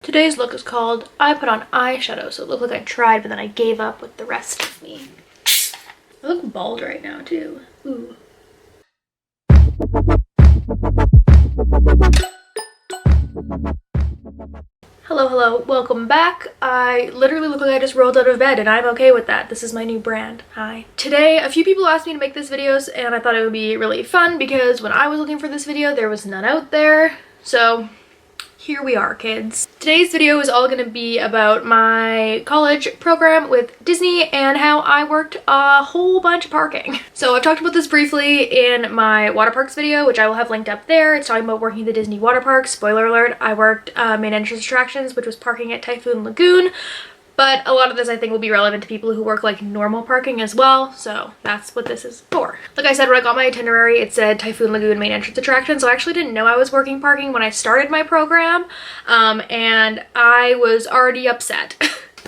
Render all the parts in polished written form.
Today's look is called I put on eyeshadow, so it looked like I tried, but then I gave up with the rest of me. I look bald right now too. Ooh. Hello, welcome back. I literally look like I just rolled out of bed and I'm okay with that. This is my new brand. Hi. Today, a few people asked me to make this videos and I thought it would be really fun because when I was looking for this video, there was none out there. So here we are, kids. Today's video is all going to be about my college program with Disney and how I worked a whole bunch of parking. So I've talked about this briefly in my water parks video, which I will have linked up there. It's talking about working at the Disney water parks. Spoiler alert, I worked main entrance attractions, which was parking at Typhoon Lagoon. But a lot of this I think will be relevant to people who work like normal parking as well, so that's what this is for. Like I said, when I got my itinerary, it said Typhoon Lagoon main entrance attraction, so I actually didn't know I was working parking when I started my program, and I was already upset.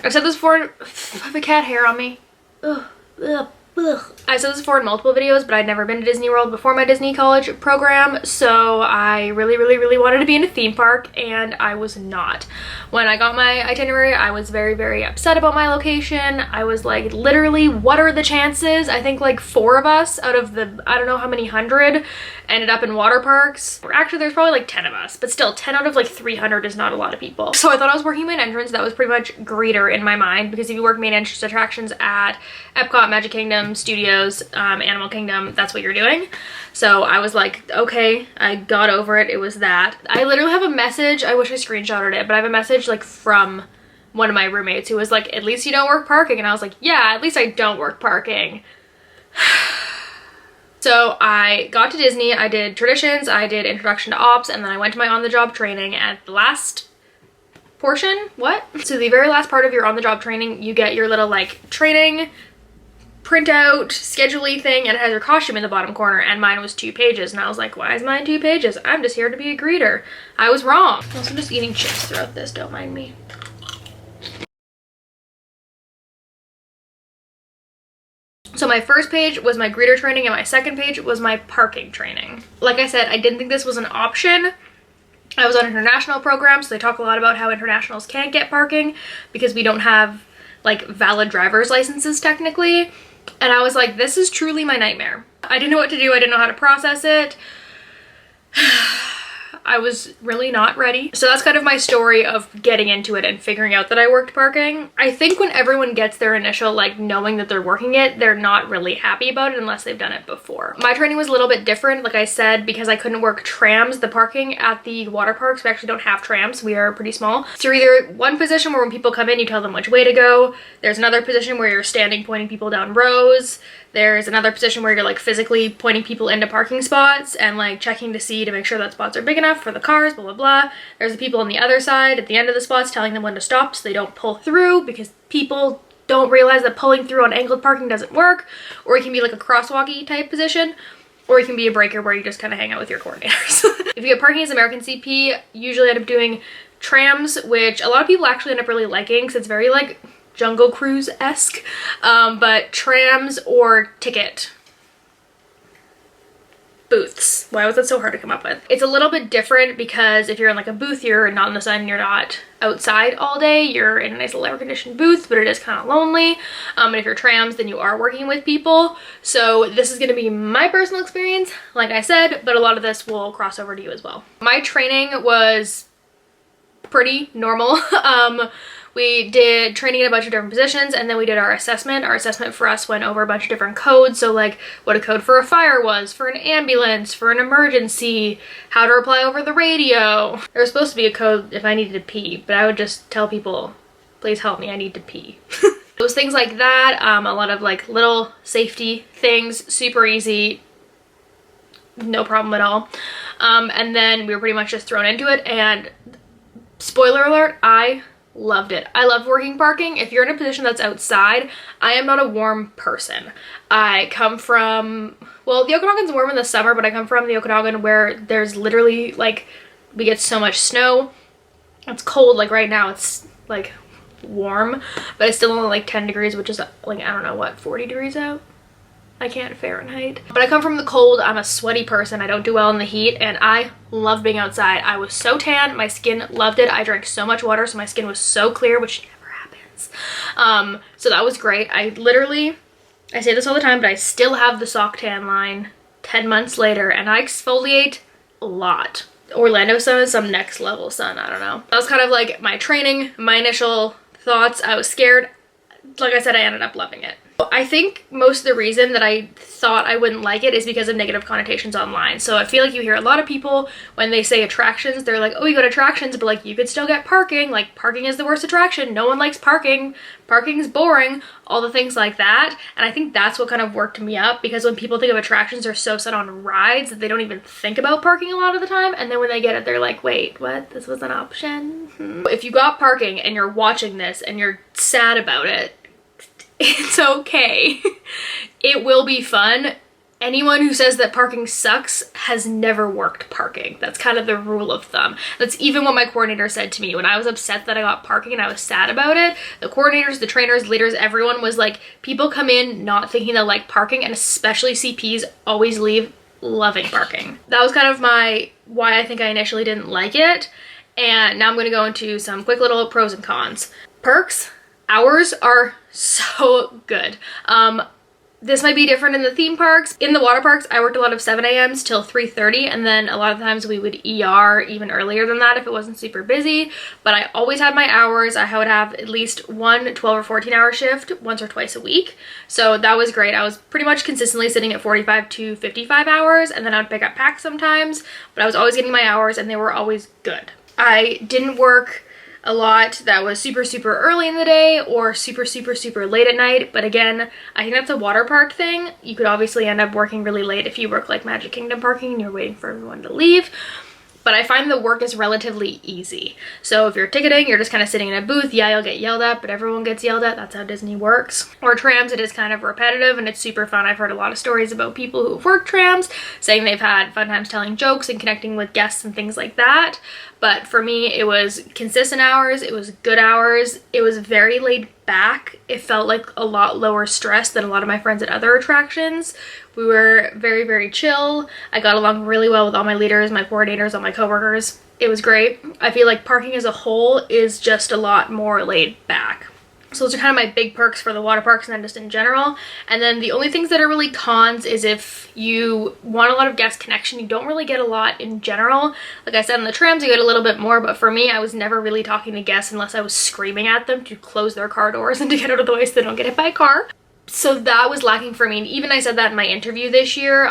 I've said this before. I have a cat hair on me. Ugh, ugh. Ugh. I said this before in multiple videos, but I'd never been to Disney World before my Disney college program, so I really wanted to be in a theme park, and I was not. When I got my itinerary, I was very upset about my location. I was like, literally, what are the chances? I think like 4 of us out of the, I don't know how many hundred, ended up in water parks. Or actually, there's probably like 10 of us, but still 10 out of like 300 is not a lot of people. So I thought I was working main entrance. That was pretty much greeter in my mind, because if you work main entrance attractions at Epcot, Magic Kingdom, Studios, Animal Kingdom, that's what you're doing. So I was like, okay, I got over it. It was that. I literally have a message. I wish I screenshotted it, but I have a message like from one of my roommates who was like, at least you don't work parking. And I was like, yeah, at least I don't work parking. So I got to Disney, I did traditions, I did introduction to ops, and then I went to my on-the-job training at the last portion. What? So the very last part of your on-the-job training, you get your little like training printout schedule-y thing, and it has your costume in the bottom corner, and mine was 2 pages, and I was like, why is mine 2 pages? I'm just here to be a greeter. I was wrong. I'm also just eating chips throughout this, don't mind me. So my first page was my greeter training and my second page was my parking training. Like I said, I didn't think this was an option. I was on an international program, so they talk a lot about how internationals can't get parking because we don't have like valid driver's licenses technically. And I was like, this is truly my nightmare. I didn't know what to do. I didn't know how to process it. I was really not ready. So that's kind of my story of getting into it and figuring out that I worked parking. I think when everyone gets their initial like knowing that they're working it, they're not really happy about it unless they've done it before. My training was a little bit different, like I said, because I couldn't work trams. The parking at the water parks, we actually don't have trams. We are pretty small. So you're either one position where when people come in, you tell them which way to go. There's another position where you're standing pointing people down rows. There's another position where you're like physically pointing people into parking spots and like checking to see to make sure that spots are big enough for the cars, blah, blah, blah. There's the people on the other side at the end of the spots telling them when to stop so they don't pull through, because people don't realize that pulling through on angled parking doesn't work. Or it can be like a crosswalky type position, or it can be a breaker where you just kind of hang out with your coordinators. If you get parking as American CP, usually end up doing trams, which a lot of people actually end up really liking because it's very like Jungle Cruise-esque, but trams or ticket booths. Why was that so hard to come up with? It's a little bit different because if you're in like a booth, you're not in the sun, you're not outside all day, you're in a nice little air-conditioned booth, but it is kind of lonely. And if you're trams, then you are working with people. So this is going to be my personal experience, like I said, but a lot of this will cross over to you as well. My training was pretty normal. We did training in a bunch of different positions, and then we did our assessment. Our assessment for us went over a bunch of different codes. So like what a code for a fire was, for an ambulance, for an emergency, how to reply over the radio. There was supposed to be a code if I needed to pee, but I would just tell people, please help me, I need to pee. Those things like that, a lot of like little safety things, super easy, no problem at all. And then we were pretty much just thrown into it, and spoiler alert, I loved it. I love working parking. If you're in a position that's outside, I am not a warm person. I come from, well, the Okanagan's warm in the summer, but I come from the Okanagan where there's literally like, we get so much snow. It's cold, like right now it's like warm, but it's still only like 10 degrees, which is like, I don't know what, 40 degrees out? I can't Fahrenheit. But I come from the cold. I'm a sweaty person. I don't do well in the heat, and I love being outside. I was so tan. My skin loved it. I drank so much water, so my skin was so clear, which never happens. So that was great. I say this all the time, but I still have the sock tan line 10 months later, and I exfoliate a lot. Orlando sun is some next level sun, I don't know. That was kind of like my training, my initial thoughts. I was scared. Like I said, I ended up loving it. I think most of the reason that I thought I wouldn't like it is because of negative connotations online. So I feel like you hear a lot of people when they say attractions, they're like, oh, you go to attractions, but like you could still get parking. Like parking is the worst attraction. No one likes parking. Parking's boring. All the things like that. And I think that's what kind of worked me up, because when people think of attractions, they're so set on rides that they don't even think about parking a lot of the time. And then when they get it, they're like, wait, what? This was an option? If you got parking and you're watching this and you're sad about it, it's okay. It will be fun. Anyone who says that parking sucks has never worked parking. That's kind of the rule of thumb. That's even what my coordinator said to me when I was upset that I got parking and I was sad about it. The coordinators, the trainers, leaders, everyone was like, people come in not thinking they'll like parking, and especially CPs always leave loving parking. That was kind of why I think I initially didn't like it. And now I'm going to go into some quick little pros and cons. Perks. Hours are so good. This might be different in the theme parks. In the water parks, I worked a lot of 7 a.m.s till 3:30, and then a lot of times we would ER even earlier than that if it wasn't super busy. But I always had my hours. I would have at least one 12 or 14-hour shift once or twice a week. So that was great. I was pretty much consistently sitting at 45 to 55 hours, and then I would pick up packs sometimes, but I was always getting my hours, and they were always good. I didn't work a lot that was super early in the day or super late at night, but again, I think that's a water park thing. You could obviously end up working really late if you work like Magic Kingdom parking and you're waiting for everyone to leave. But I find the work is relatively easy. So if you're ticketing, you're just kind of sitting in a booth. Yeah, you'll get yelled at, but everyone gets yelled at. That's how Disney works. Or trams, it is kind of repetitive and it's super fun. I've heard a lot of stories about people who've worked trams saying they've had fun times telling jokes and connecting with guests and things like that. But for me, it was consistent hours. It was good hours. It was very laid back. It felt like a lot lower stress than a lot of my friends at other attractions. We were very chill. I got along really well with all my leaders, my coordinators, all my coworkers. It was great. I feel like parking as a whole is just a lot more laid back. So those are kind of my big perks for the water parks and then just in general. And then the only things that are really cons is if you want a lot of guest connection, you don't really get a lot in general. Like I said, in the trams you get a little bit more, but for me, I was never really talking to guests unless I was screaming at them to close their car doors and to get out of the way so they don't get hit by a car. So that was lacking for me. And even I said that in my interview this year,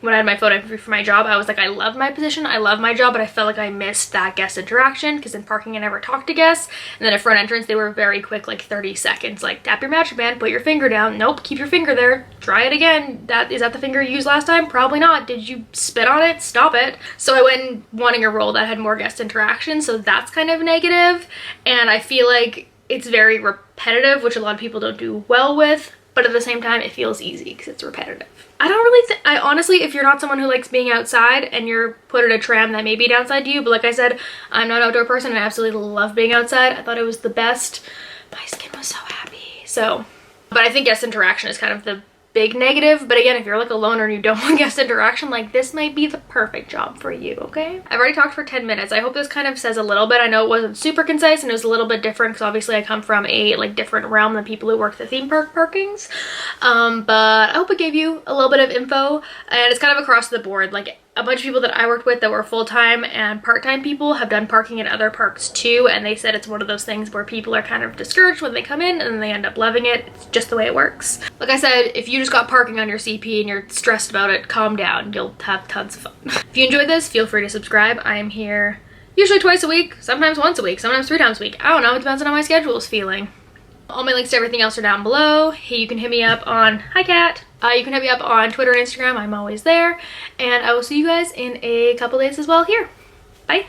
when I had my photo interview for my job, I was like, I love my position, I love my job, but I felt like I missed that guest interaction because in parking I never talked to guests. And then at front entrance, they were very quick, like 30 seconds, like tap your magic band, put your finger down. Nope, keep your finger there. Try it again. Is that the finger you used last time? Probably not. Did you spit on it? Stop it. So I went wanting a role that had more guest interaction. So that's kind of negative. And I feel like it's very repetitive, which a lot of people don't do well with. But at the same time, it feels easy because it's repetitive. I don't really think, I honestly, if you're not someone who likes being outside and you're put in a tram, that may be a downside to you. But like I said, I'm not an outdoor person and I absolutely love being outside. I thought it was the best. My skin was so happy. So, but I think guest interaction is kind of the big negative. But again, if you're like a loner and you don't want guest interaction, like this might be the perfect job for you, okay? I've already talked for 10 minutes. I hope this kind of says a little bit. I know it wasn't super concise and it was a little bit different because obviously I come from a like different realm than people who work the theme park parkings. But I hope it gave you a little bit of info, and it's kind of across the board. Like a bunch of people that I worked with that were full-time and part-time people have done parking at other parks too, and they said it's one of those things where people are kind of discouraged when they come in and then they end up loving it. It's just the way it works. Like I said, if you just got parking on your CP and you're stressed about it, calm down. You'll have tons of fun. If you enjoyed this, feel free to subscribe. I am here usually twice a week, sometimes once a week, sometimes 3 times a week. I don't know, it depends on how my schedule is feeling. All my links to everything else are down below. Hey, you can hit me up on, hi cat. You can hit me up on Twitter and Instagram. I'm always there. And I will see you guys in a couple days as well here. Bye.